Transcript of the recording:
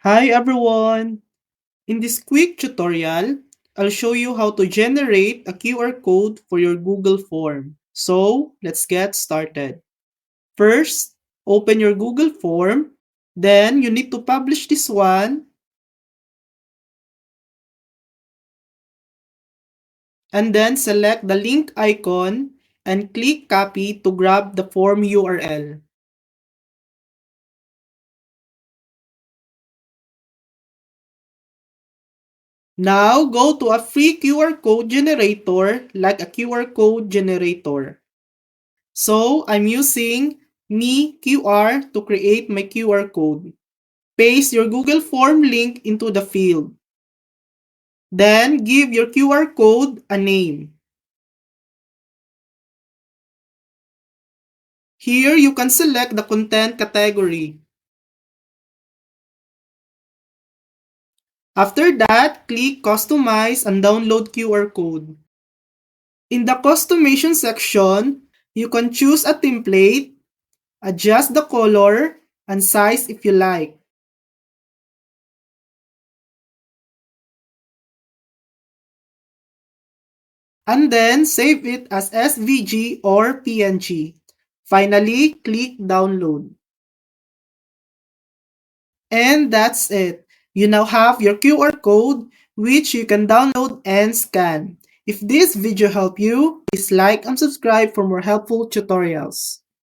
Hi everyone! In this quick tutorial, I'll show you how to generate a QR code for your Google form. So, let's get started. First, open your Google form. Then, you need to publish this one. And then, select the link icon and click copy to grab the form URL. Now, go to a free QR code generator like a QR code generator. So, I'm using Me QR to create my QR code. Paste your Google Form link into the field. Then, give your QR code a name. Here, you can select the content category. After that, click Customize and download QR code. In the Customization section, you can choose a template, adjust the color, and size if you like. And then save it as SVG or PNG. Finally, click download. And that's it. You now have your QR code which you can download and scan. If this video helped you, please like and subscribe for more helpful tutorials.